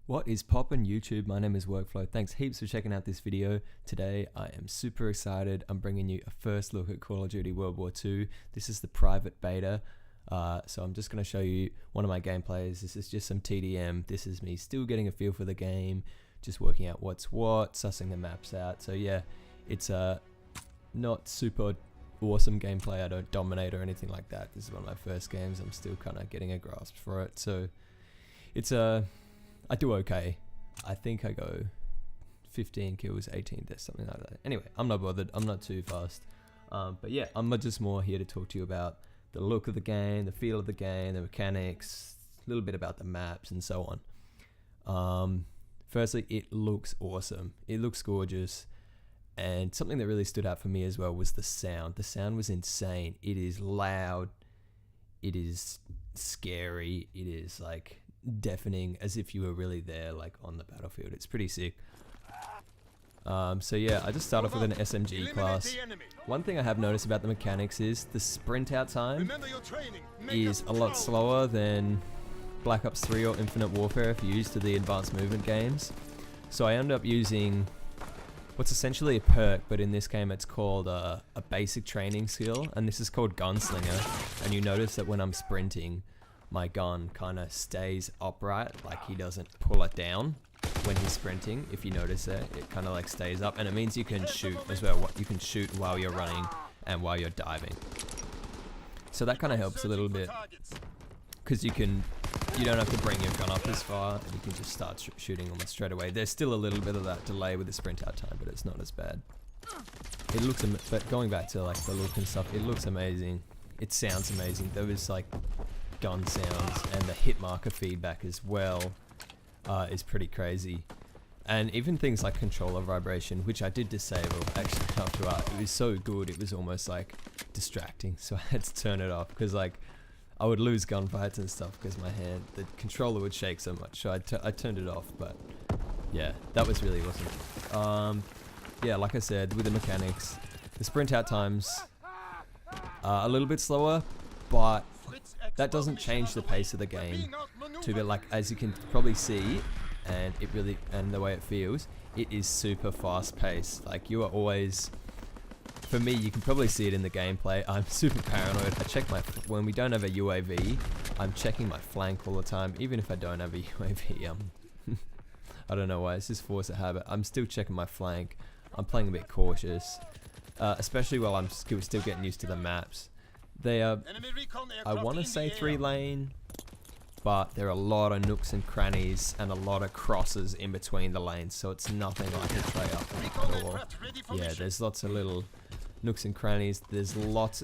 What is poppin' YouTube? My name is Workflow. Thanks heaps for checking out this video. Today I am super excited. I'm bringing you a first look at Call of Duty World War II. This is the private beta. So I'm just going to show you one of my gameplays. This is just some TDM. This is me still getting a feel for the game, just working out what's what, sussing the maps out. So yeah, it's not super awesome gameplay. I don't dominate or anything like that. This is one of my first games. I'm still kind of getting a grasp for it. So it's I do okay. I think I go 15 kills, 18 deaths, something like that. Anyway, I'm not bothered. I'm not too fast. But yeah, I'm just more here to talk to you about the look of the game, the feel of the game, the mechanics, a little bit about the maps and so on. Firstly, it looks awesome. It looks gorgeous. And something that really stood out for me as well was the sound. The sound was insane. It is loud. It is scary. It is like deafening, as if you were really there, like on the battlefield. It's pretty sick. So yeah, I just start off with an SMG class. One thing I have noticed about the mechanics is the sprint out time is a lot slower than Black Ops 3 or Infinite Warfare if you're used to the advanced movement games. So I end up using what's essentially a perk, but in this game it's called a basic training skill, and this is called Gunslinger. And you notice that when I'm sprinting, my gun kind of stays upright, like he doesn't pull it down when he's sprinting. If you notice it kind of like stays up, and it means you can shoot as well. You can shoot while you're running and while you're diving. So that kind of helps a little bit, because you don't have to bring your gun up as far, and you can just start shooting almost straight away. There's still a little bit of that delay with the sprint out time, but it's not as bad. It looks, but going back to like the look and stuff, it looks amazing. It sounds amazing. There was like gun sounds, and the hit marker feedback as well is pretty crazy. And even things like controller vibration, which I did disable actually after it was so good, it was almost like distracting, so I had to turn it off, because like I would lose gunfights and stuff because the controller would shake so much, so I turned it off. But yeah, that was really awesome. Yeah, like I said, with the mechanics, the sprint out times are a little bit slower, but that doesn't change the pace of the game too bit. Like, as you can probably see, and the way it feels, it is super fast paced. Like, you are always, for me, you can probably see it in the gameplay, I'm super paranoid. I check when we don't have a UAV, I'm checking my flank all the time. Even if I don't have a UAV, I don't know why, it's just force of habit. I'm still checking my flank. I'm playing a bit cautious, especially while I'm still getting used to the maps. They are, I want to say 3-lane, but there are a lot of nooks and crannies and a lot of crosses in between the lanes, so it's nothing like a tray up at all. Yeah, there's lots of little nooks and crannies. There's lots,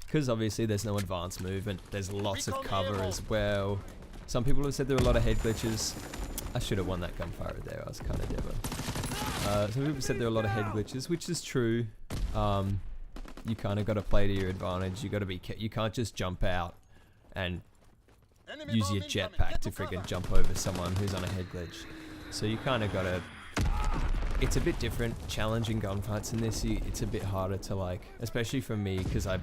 because obviously there's no advanced movement, there's lots of cover as well. Some people have said there are a lot of head glitches. I should have won that gunfire there, I was kind of devil. Some people said there are a lot of head glitches, which is true. You kind of got to play to your advantage. You got to be. You can't just jump out and use your jetpack to friggin' jump over someone who's on a head glitch. So you kind of got to. It's a bit different, challenging gunfights in this. It's a bit harder to like, especially for me, because I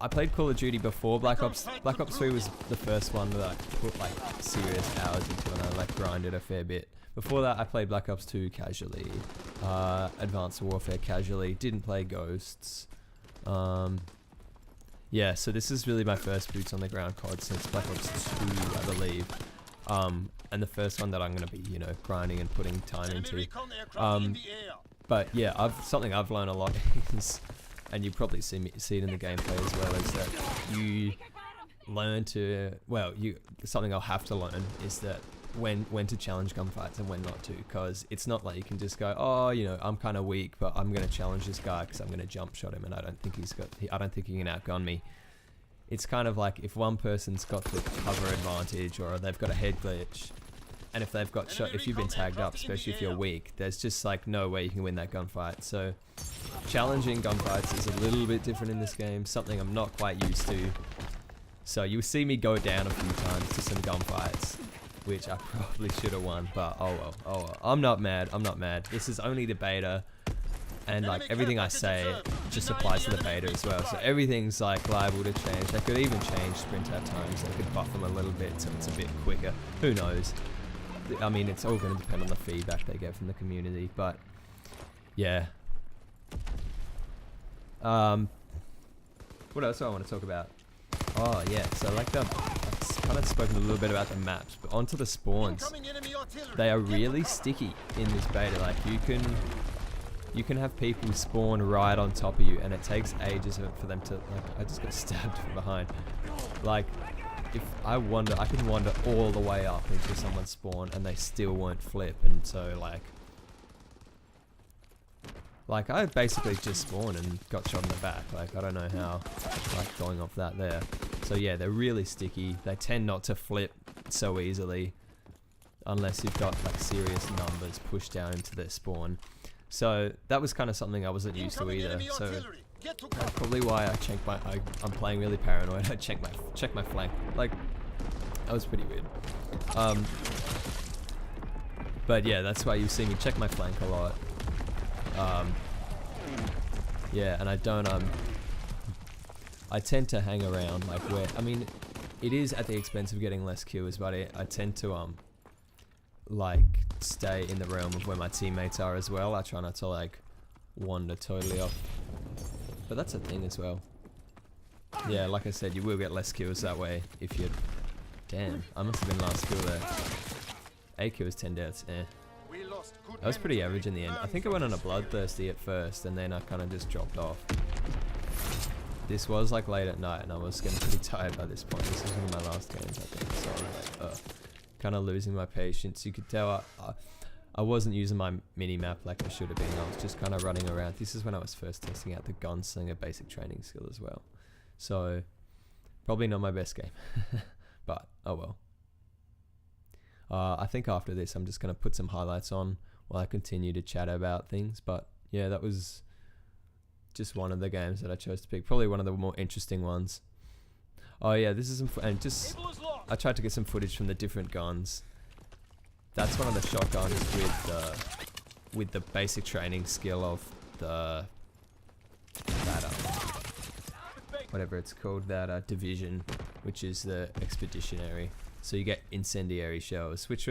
played Call of Duty before Black Ops. Black Ops 3 was the first one that I put like serious hours into, and I like grinded a fair bit. Before that, I played Black Ops 2 casually, Advanced Warfare casually, didn't play Ghosts. Yeah, so this is really my first boots on the ground COD since Black Ops 2, I believe. And the first one that I'm going to be, grinding and putting time into. But yeah, something I've learned a lot is, and you probably see it in the gameplay as well, is that you learn to, something I'll have to learn is that when to challenge gunfights and when not to, because it's not like you can just go, oh, I'm kind of weak, but I'm going to challenge this guy because I'm going to jump shot him, and I don't think he can outgun me. It's kind of like if one person's got the cover advantage or they've got a head glitch, and if they've got shot, if you've been tagged up, especially if you're weak, there's just like no way you can win that gunfight. So challenging gunfights is a little bit different in this game, something I'm not quite used to. So you'll see me go down a few times to some gunfights, which I probably should have won, but oh well. I'm not mad. This is only the beta. and like everything I say just applies to the beta as well. So everything's like liable to change. They could even change sprint out times. They could buff them a little bit so it's a bit quicker. Who knows? I mean, it's all going to depend on the feedback they get from the community. But yeah. What else do I want to talk about? Oh yeah, so like I've kind of spoken a little bit about the maps, but onto the spawns. They are really sticky in this beta. Like you can have people spawn right on top of you, and it takes ages for them to like. I just got stabbed from behind. Like if I can wander all the way up into someone's spawn, and they still won't flip, and so like I basically just spawned and got shot in the back. Like I don't know how, like going off that there. So yeah, they're really sticky. They tend not to flip so easily unless you've got like serious numbers pushed down into their spawn. So that was kind of something I wasn't used to either. So that's probably why I'm playing really paranoid. I check my flank. Like that was pretty weird. But yeah, that's why you see me check my flank a lot. Yeah, and I don't I tend to hang around like where, I mean, it is at the expense of getting less kills, but I tend to like stay in the realm of where my teammates are as well. I try not to like wander totally off, but that's a thing as well. Yeah, like I said, you will get less kills that way if you. Damn, I must have been last kill there. 8 kills, 10 deaths. That was pretty average in the end. I think I went on a bloodthirsty at first, and then I kind of just dropped off. This was like late at night, and I was getting pretty tired by this point. This was one of my last games, I think. So I was like, kind of losing my patience. You could tell I wasn't using my mini map like I should have been. I was just kind of running around. This is when I was first testing out the gunslinger basic training skill as well. So probably not my best game, but oh well. I think after this, I'm just going to put some highlights on while I continue to chat about things. But yeah, that was just one of the games that I chose to pick. Probably one of the more interesting ones. Oh yeah, this is and just I tried to get some footage from the different guns. That's one of the shotguns with the basic training skill of whatever it's called, that division, which is the expeditionary. So you get incendiary shells, which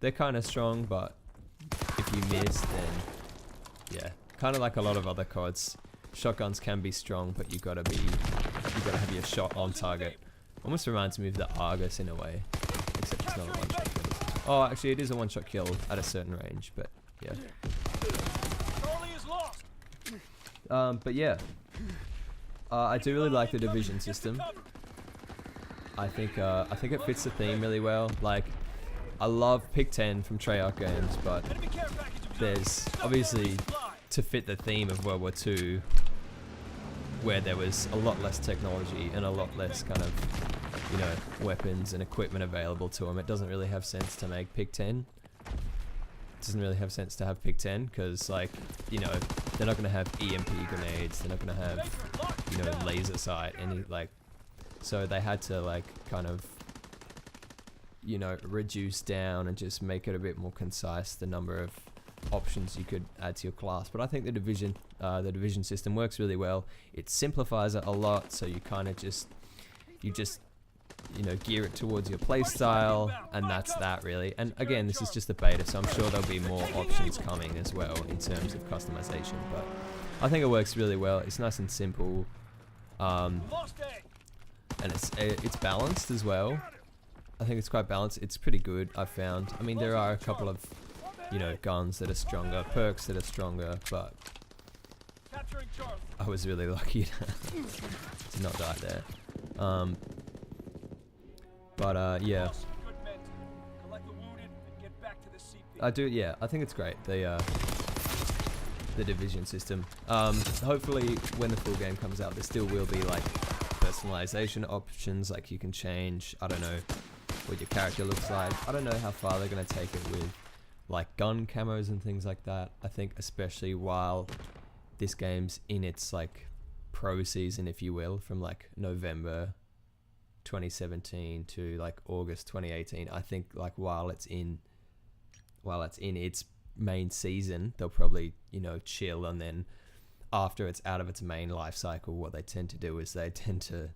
they're kind of strong, but if you miss, then yeah, kind of like a lot of other CODs, shotguns can be strong, but you gotta have your shot on target. Almost reminds me of the Argus in a way, except it's not a one-shot kill. Oh, actually, it is a one-shot kill at a certain range, but yeah. But yeah, I do really like the division system. I think it fits the theme really well. Like, I love Pick 10 from Treyarch games, but there's obviously to fit the theme of World War II, where there was a lot less technology and a lot less kind of, you know, weapons and equipment available to them. It doesn't really have sense to make Pick 10. It doesn't really have sense to have Pick 10 because, like, you know, they're not going to have EMP grenades. They're not going to have, you know, laser sight, any like. So they had to like kind of, you know, reduce down and just make it a bit more concise, the number of options you could add to your class. But I think the division system works really well. It simplifies it a lot, so you kind of you know, gear it towards your play style, and that's that really. And again, this is just a beta, so I'm sure there'll be more options coming as well in terms of customization. But I think it works really well. It's nice and simple. And it's balanced as well. I think it's quite balanced. It's pretty good, I've found. I mean, there are a couple of, you know, guns that are stronger, perks that are stronger, but I was really lucky to not die there. Yeah. I do, yeah, I think it's great, the division system. Hopefully when the full game comes out, there still will be like personalization options, like you can change, I don't know, what your character looks like. I don't know how far they're going to take it with like gun camos and things like that. I think especially while this game's in its like pro season, if you will, from like November 2017 to like August 2018, I think like while it's in its main season, they'll probably, you know, chill, and then after it's out of its main life cycle, what they tend to do is they tend to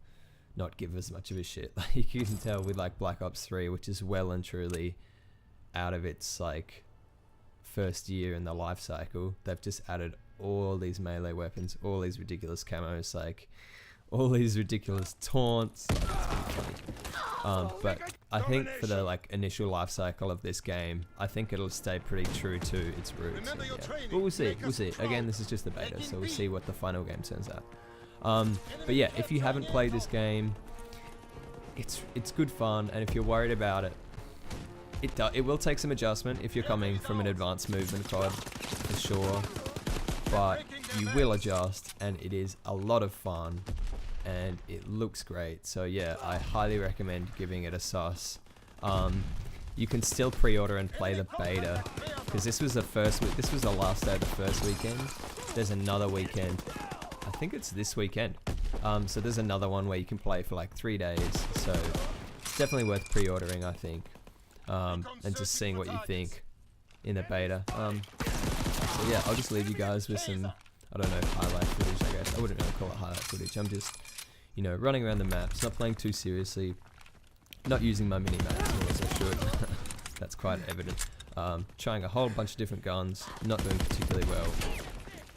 not give as much of a shit. Like you can tell with like Black Ops 3, which is well and truly out of its like first year in the life cycle, they've just added all these melee weapons, all these ridiculous camos, like all these ridiculous taunts. Like, it's pretty funny. But I think for the like initial life cycle of this game, I think it'll stay pretty true to its roots. And, yeah. But we'll see. Again, this is just the beta, so we'll see what the final game turns out. But yeah, if you haven't played this game, it's good fun, and if you're worried about it, it will take some adjustment if you're coming from an advanced movement COD, for sure. But you will adjust, and it is a lot of fun, and it looks great. So yeah, I highly recommend giving it a sus. You can still pre-order and play the beta, because this was the last day of the first weekend. There's another weekend. I think it's this weekend. So there's another one where you can play for like 3 days. So it's definitely worth pre-ordering, I think. And just seeing what you think in the beta. So yeah, I'll just leave you guys with some, I don't know, highlight footage, I guess. I wouldn't really call it highlight footage. I'm just, you know, running around the maps, not playing too seriously, not using my mini-maps as I should. That's quite evident. Trying a whole bunch of different guns, not doing particularly well.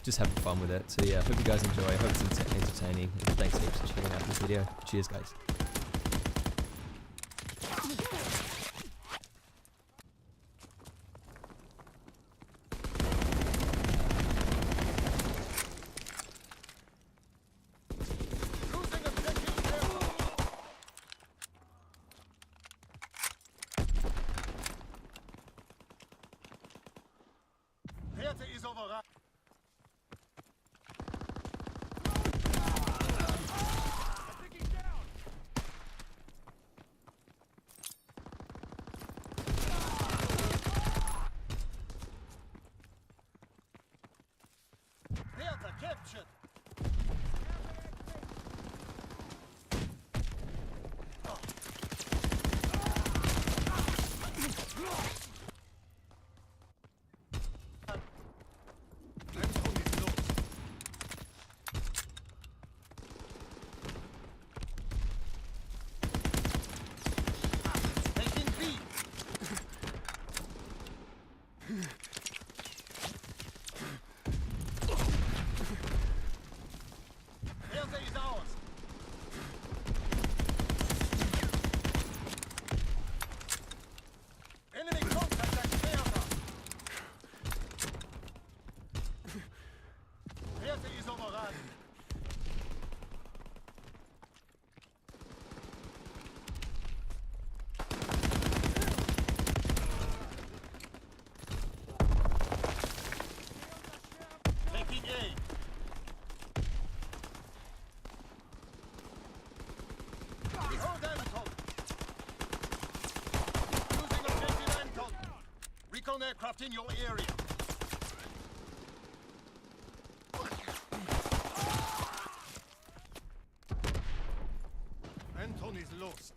Just having fun with it. So yeah, hope you guys enjoy. Hope it's entertaining. And thanks heaps for checking out this video. Cheers, guys. Is overrun. Delta captured. Recon aircraft in your area. Anton is lost.